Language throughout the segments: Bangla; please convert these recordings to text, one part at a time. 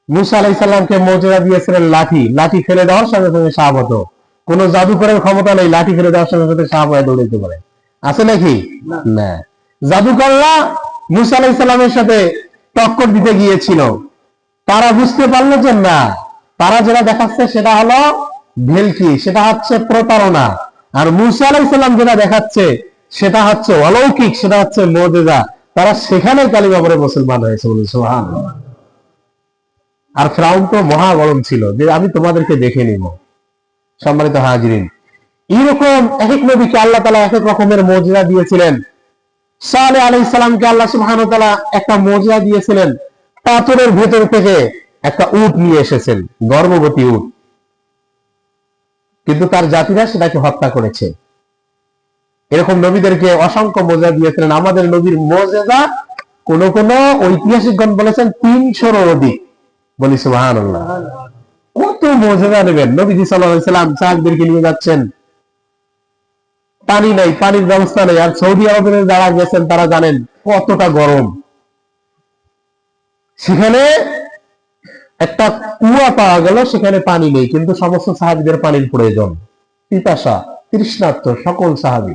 মুসা আলাইহিস সালামকে মুজিজা দিয়েছিলেন লাঠি, লাঠি ফেলে দেওয়ার সঙ্গে সঙ্গে সাপ হতো। কোন জাদুকরের ক্ষমতা নেই লাঠি ফেলে দেওয়ার সঙ্গে সঙ্গে সাপ হয়ে দৌড়াইতে পারে, আছে নাকি? না। জাদুকররা মুসা আলাইহিস সালামের সাথে টক্কর দিতে গিয়েছিল, তারা বুঝতে পারলো যে না, তারা যেটা দেখাচ্ছে সেটা হলো ভেলকি, সেটা হচ্ছে প্রতারণা। আর মুসা আলাইহিস সালাম যেটা দেখাচ্ছে সেটা হচ্ছে অলৌকিক, সেটা হচ্ছে মুজিজা। তারা সেখানে কালিমা পড়ে মুসলমান হয়েছে, বলুন সুবহানাল্লাহ। আর ফিরআউন তো মহা গরম ছিল যে আমি তোমাদেরকে দেখে নিব। সম্মানিত হাজিরিন, এইরকম এক এক নবীকে আল্লাহ তাআলা এক এক রকমের মুজিজা দিয়েছিলেন। সালেহ আলাইহিস সালামকে আল্লাহ সুবহানাহু ওয়া তাআলা একটা মুজিজা দিয়েছিলেন, পাথরের ভেতর থেকে একটা উট নিয়ে এসেছেন, গর্ভবতী উট, কিন্তু তার জাতিরা সেটাকে হত্যা করেছে। এরকম নবীদেরকে অসংখ্য মুজিজা দিয়েছিলেন। আমাদের নবীর মুজিজা কোন কোন ঐতিহাসিকগণ বলেছেন 300-এরও অধিক, বলি সুবহানাল্লাহ। কত মুজিজা নেবেন? নবীজি সাল্লাল্লাহু আলাইহি সাল্লাম সাহাবীদেরকে নিয়ে যাচ্ছেন, পানি নাই, পানির ব্যবস্থা নেই। আর সৌদি আরবে যারা গেছেন তারা জানেন কতটা গরম। সেখানে একটা কুয়া পাওয়া গেল, সেখানে পানি নেই, কিন্তু সমস্ত সাহাবীদের পানির প্রয়োজন, পিপাসা, তৃষ্ণার্ত সকল সাহাবী।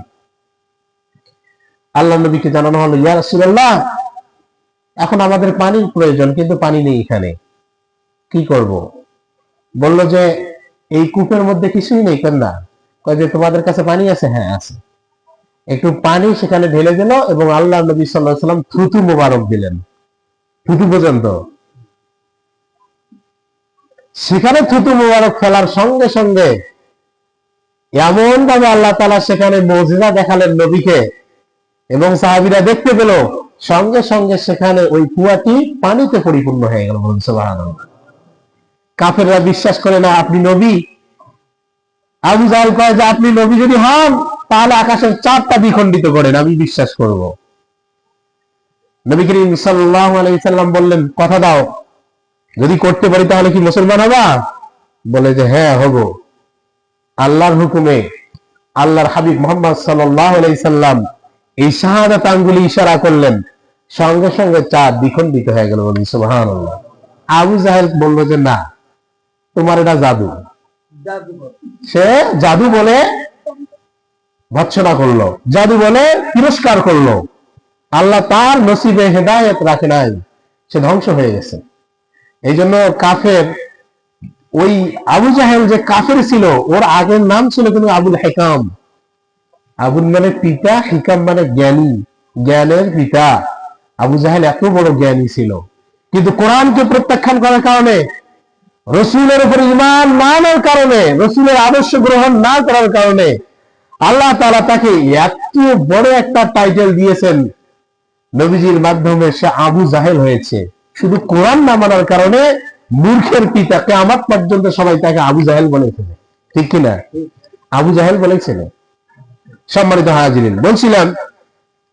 আল্লাহ নবীকে জানানো হলো, ইয়া রাসূলুল্লাহ, এখন আমাদের পানির প্রয়োজন, কিন্তু পানি নেই এখানে, কি করব? বলল যে এই কূপের মধ্যে কিছুই নেই। কেন না? কয় যে তোমাদের কাছে পানি আছে? হ্যাঁ আছে। একটু পানি সেখানে ঢেলে দিল এবং আল্লাহ নবী সাল্লাল্লাহু আলাইহি সাল্লাম থুতু মোবারক দিলেন, থুতু পর্যন্ত। সেখানে থুতু মোবারক ফেলার সঙ্গে সঙ্গে এমন ভাবে আল্লাহ তাআলা সেখানে মুজিজা দেখালেন নবীকে, এবং সাহাবীরা দেখতে পেল, সঙ্গে সঙ্গে সেখানে ওই কুয়াটি পানিতে পরিপূর্ণ হয়ে গেল, বলুন সুবহানাল্লাহ। কাফেররা বিশ্বাস করে না আপনি নবী। আবু জাহেল কয় যে আপনি নবী যদি হন তাহলে আকাশের চাঁদটা দ্বিখণ্ডিত করেন, আমি বিশ্বাস করব। নবী করিম সাল্লাল্লাহু আলাইহি সাল্লাম বললেন, কথা দাও, যদি করতে পারি তাহলে কি মুসলমান হবা? বলে যে হ্যাঁ হব। আল্লাহর হুকুমে আল্লাহর হাবিব মুহাম্মদ সাল্লাল্লাহু আলাইহি সাল্লাম এই শাহাদাত আঙ্গুলে ইশারা করলেন, সঙ্গে সঙ্গে চাঁদ দ্বিখণ্ডিত হয়ে গেল, বলুন সুবহানাল্লাহ। আবু জাহেল বলল যে না, তোমার এটা জাদু। সে জাদু বলে ভৎসনা করলো, জাদু বলে তিরস্কার করলো। আল্লাহ তার নসিবে হেদায়েত রাখে নাই, সে ধ্বংস হয়ে গেছে। এই জন্য কাফের, ওই আবু জাহেল যে কাফের ছিল, ওর আগের নাম ছিল কিন্তু আবুল হিকাম। আবুল মানে পিতা, হিকাম মানে জ্ঞানী, জ্ঞানের পিতা। আবু জাহেল এত বড় জ্ঞানী ছিল, কিন্তু কোরআনকে প্রত্যাখ্যান করার কারণে, রসুলের উপর ঈমান না আনার কারণে, রসুলের আদর্শ গ্রহণ না করার কারণে আল্লাহ তাআলা তাকে এত বড় একটা টাইটেল দিয়েছেন, নবীজির মাধ্যমে সে আবু জাহেল হয়েছে। শুধু কোরআন না মানার কারণে মূর্খের পিতা, কিয়ামত পর্যন্ত সবাই তাকে আবু জাহেল বলেছে, ঠিক কিনা? আবু জাহেল বলেছিল। সম্মানিত হাজিরিন, বলছিলাম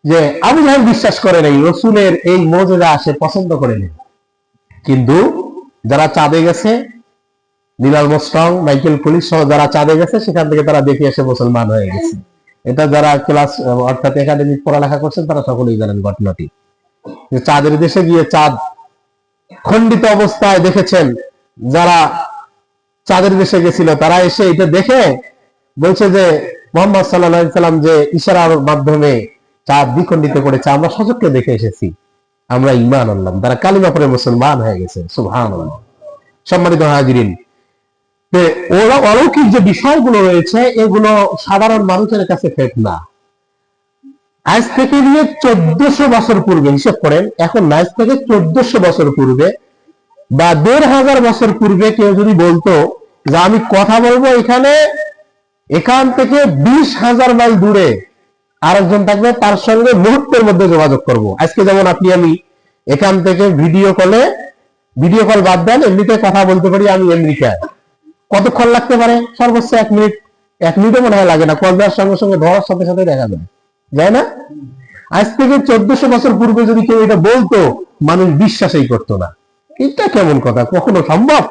যে আবু জাহেল বিশ্বাস করে নাই, রসুলের এই মুজিজা সে পছন্দ করে নেই। কিন্তু যারা চাঁদে গেছে, নীল আর্মস্ট্রং, মাইকেল পুলিশ সহ যারা চাঁদে গেছে, সেখান থেকে তারা দেখে এসে মুসলমান হয়ে গেছে। এটা যারা ক্লাস অর্থাৎ একাডেমিক পড়ালেখা করছেন তারা সকলেই জানেন ঘটনাটি। চাঁদের দেশে গিয়ে চাঁদ খণ্ডিত অবস্থায় দেখেছেন। যারা চাঁদের দেশে গেছিল তারা এসে এটা দেখে বলছে যে মুহাম্মদ সাল্লাল্লাহু আলাইহি সাল্লাম যে ইশারার মাধ্যমে চাঁদ দ্বিখণ্ডিত করেছে, আমরা সচক্ষে দেখে এসেছি, আমরা ঈমান আনলাম। তারা কালিমা পড়ে মুসলমান হয়ে গেছে, সুবহানাল্লাহ। সম্মানিত হাজিরিন, অলৌকিক যে বিষয়গুলো রয়েছে এগুলো সাধারণ মানুষের কাছে ফেক না। আজ থেকে নিয়ে 1400 বছর পূর্বে হিসাব করেন, এখন আজ থেকে 1400 বছর পূর্বে বা 1500 বছর পূর্বে কেউ যদি বলতো যে আমি কথা বলবো এখানে, এখান থেকে 20,000 মাইল দূরে আরেকজন থাকবে, তার সঙ্গে মুহূর্তের মধ্যে যোগাযোগ করব। আজকে যেমন আপনি আমি এখান থেকে ভিডিও কল বাদ দেন, এমনিতে কথা বলতে পারি আমি আমেরিকায়। কতক্ষণ লাগতে পারে? সর্বোচ্চ 1 মিনিট। 1 মিনিটও মনে হয় লাগে না, কল দেওয়ার সঙ্গে সঙ্গে ধরার সাথে সাথে দেখা যায় না? আজ থেকে 1400 বছর পূর্বে যদি কেউ এটা বলতো, মানুষ বিশ্বাসই করতো না। এটা কেমন কথা? কখনো সম্ভব?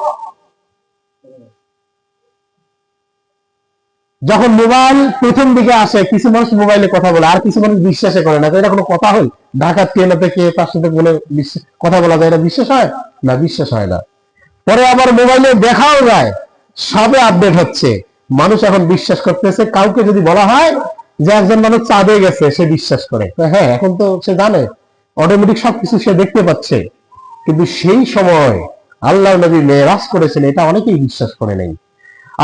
যখন মোবাইল প্রথম দিকে আসে, কিছু মানুষ মোবাইলে কথা বলে, আর কিছু মানুষ বিশ্বাসে করে না। এটা কোনো কথা হয়? ঢাকা ট্রেনে থেকে তার সাথে বলে কথা বলা যায়, এটা বিশ্বাস হয় না? বিশ্বাস হয় না। পরে আবার মোবাইলে দেখাও যায়, সবে আপডেট হচ্ছে। মানুষ এখন বিশ্বাস করতেছে, কাউকে যদি বলা হয় যে একজন মানুষ চাঁদে গেছে, সে বিশ্বাস করে, হ্যাঁ এখন তো সে জানে, অটোমেটিক সবকিছু সে দেখতে পাচ্ছে। কিন্তু সেই সময় আল্লাহর নবী মেরাজ করেছেন, এটা অনেকেই বিশ্বাস করে নাই।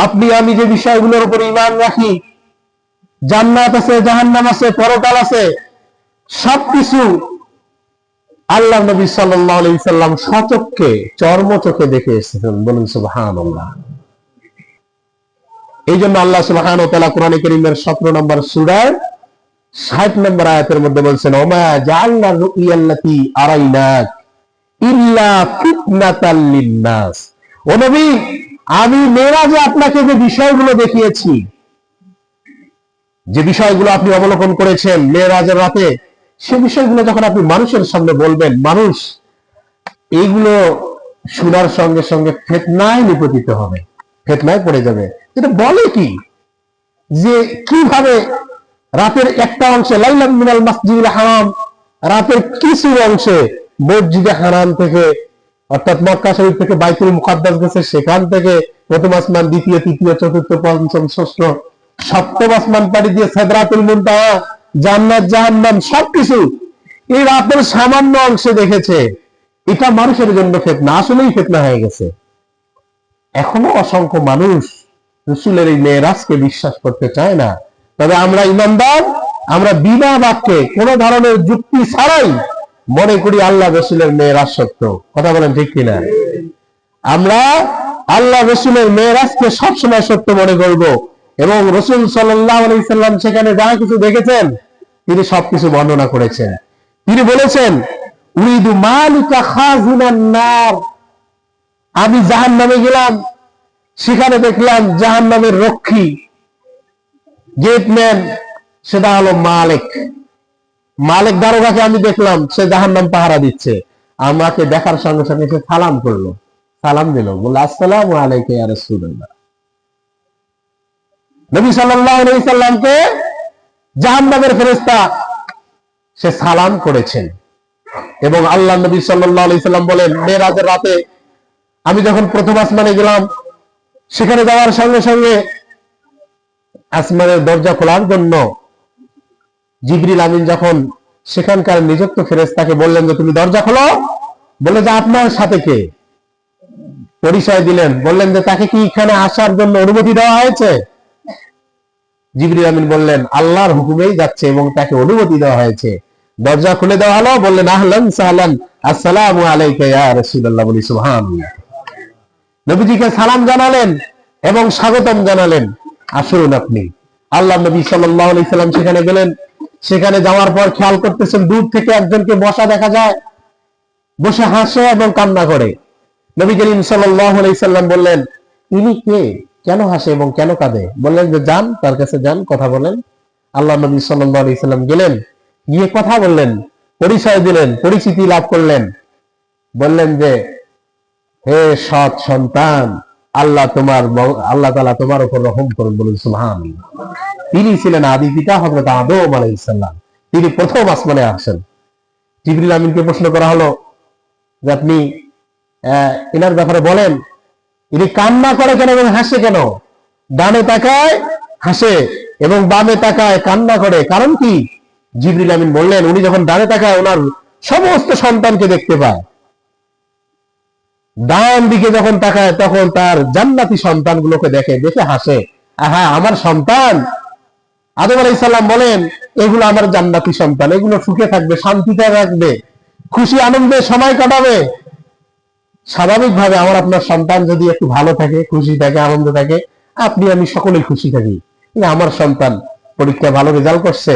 আপনি আমি যে বিষয়গুলোর উপর ঈমান রাখি, জান্নাত আছে, জাহান্নাম আছে, পরকাল আছে, সবকিছু আল্লাহর নবী সাল্লাল্লাহু আলাইহি সাল্লাম সচক্ষে চর্মচোখে দেখে এসেছেন। বলুন সুবহানাল্লাহ। এই জন্য আল্লাহ সুবহানাহু ওয়া তাআলা কোরআনে কারীমের 17 নম্বর সূরার 60 নম্বর আয়াতের মধ্যে বলছেন, ওমা জাআলনা রুইয়াল্লাতী আরাইনাক ইল্লা ফিতনাতাল লিন-নাস। ও নবী, আমি মেরাজে আপনাকে যে বিষয়গুলো দেখিয়েছি, যে বিষয়গুলো আপনি অবলোকন করেছেন মেরাজের রাতে, সে বিষয়গুলো যখন আপনি মানুষের সামনে বলবেন, মানুষ এইগুলো শোনার সঙ্গে সঙ্গে ফিতনায় নিপতিত হবে, ফিতনায় পড়ে যাবে। এটা বলে কি, যে কিভাবে রাতের একটা অংশে, লাইলাম মিনাল মাসজিদিল হারাম, রাতের কিছু অংশে মসজিদে হারাম থেকে, অর্থাৎ মক্কা শরীফ থেকে বাইতুল মুকাদ্দাস গেছে, সেখান থেকে প্রথম আসমান, দ্বিতীয়, তৃতীয়, চতুর্থ, পঞ্চম, ষষ্ঠ, সপ্তম আসমান পাড়ি দিয়ে সিদরাতুল মুনতাহা, জান্নাত, জাহান্নাম, সবকিছু এই রাতের সামান্য অংশে দেখেছে। এটা মানুষের জন্য ফিতনা, আসলেই ফিতনা হয়ে গেছে। এখনো অসংখ্য মানুষ রাসূলের এই মেরাজকে বিশ্বাস করতে চায় না। তবে আমরা ঈমানদার, আমরা বিনা বাক্যে কোন ধরনের যুক্তি ছাড়াই মনে করি আল্লাহ রাসূলের মেরাজ সত্য। কথা বলেন ঠিক কিনা? আমরা আল্লাহ রাসূলের মেরাজকে সবসময় সত্য মনে করব, এবং রাসূল সাল্লাল্লাহু আলাইহি সাল্লাম সেখানে যা কিছু দেখেছেন তিনি সবকিছু বর্ণনা করেছেন। তিনি বলেছেন, উরিদু মালিকা খাজিনান নার, আমি জাহান্নামে গেলাম, সেখানে দেখলাম জাহান্নামের রক্ষী, গেটম্যান, সেটা হলো মালিক। মালিক দারোগাকে আমি দেখলাম, সে জাহান্নাম পাহারা দিচ্ছে। আমাকে দেখার সঙ্গে সঙ্গে সে সালাম করলো, সালাম দিল, বলল আসসালামু আলাইকা ইয়া রাসূলুল্লাহ। নবী সাল্লাল্লাহু আলাইহি সাল্লামকে জাহান্নামের ফেরেশতা সে সালাম করেছেন। এবং আল্লাহ নবী সাল্লাল্লাহু আলাইহি সাল্লাম বলেন, মেরাজের রাতে আমি যখন প্রথম আসমানে গেলাম, সেখানে যাওয়ার সঙ্গে সঙ্গে আসমানের দরজা খোলার জন্য জিবরিল আমিন যখন সেখানকার নিযুক্ত ফেরেশতাকে বললেন যে তুমি দরজা খোলো, বলে যে আপনার সাথে কে? পরিচয় দিলেন, বললেন যে তাকে কি এখানে আসার জন্য অনুমতি দেওয়া হয়েছে? জিবরিল আমিন বললেন আল্লাহর হুকুমেই যাচ্ছে এবং তাকে অনুমতি দেওয়া হয়েছে। দরজা খুলে দেওয়া হলো, বললেন আহলান সাহলান, আসসালামু আলাইকা ইয়া রাসূলুল্লাহ। বলি সুবহানাল্লাহ। নবীজিকে সালাম জানালেন এবং স্বাগতম জানালেন, আসুন আপনি। আল্লাহ নবী সাল্লাল্লাহু আলাইহি সাল্লাম সেখানে গেলেন। সেখানে যাওয়ার পর খেয়াল করতেছেন, দূর থেকে একজনকে বসা দেখা যায়, বসে হাসে এবং কান্না করে। নবী করিম সাল্লাল্লাহু আলাইহি সাল্লাম বললেন, ইনি কে, কেন হাসে এবং কেন কাঁদে? বললেন যে যান, তার কাছে যান, কথা বলেন। আল্লাহ নবী সাল্লাল্লাহু আলাইহি সাল্লাম গেলেন, গিয়ে কথা বললেন, পরিচয় দিলেন, পরিচিতি লাভ করলেন। বললেন যে হে সৎ সন্তান, আল্লাহ তাআলা তোমার উপর রহম করুন। বলুন সুবহানাল্লাহ। তিনি ছিলেন আদি পিতা হযরত আদম আলাইহিস সালাম, তিনি প্রথম আসমানে আসেন। জিবরিল আমিনকে প্রশ্ন করা হলো যে আপনি এনার ব্যাপারে বলেন, ইনি কান্না করে কেন এবং হাসে কেন? ডানে তাকায় হাসে এবং বামে তাকায় কান্না করে, কারণ কি? জিবরিল আমিন বললেন, উনি যখন ডানে তাকায় ওনার সমস্ত সন্তানকে দেখতে পায়, ডান দিকে যখন তাকায় তখন তার জান্নাতি সন্তানগুলোকে দেখে, দেখে হাসে, আহা আমার সন্তান। আদম আলাইহিস সালাম বলেন, এগুলো আমার জান্নাতি সন্তান, এগুলো সুখে থাকবে, শান্তিতে থাকবে, খুশি আনন্দে সময় কাটাবে। স্বাভাবিকভাবে আমার আপনার সন্তান যদি একটু ভালো থাকে, খুশি থাকে, আনন্দ থাকে, আপনি আমি সকলেই খুশি থাকি। আমার সন্তান পরীক্ষায় ভালো রেজাল্ট করছে,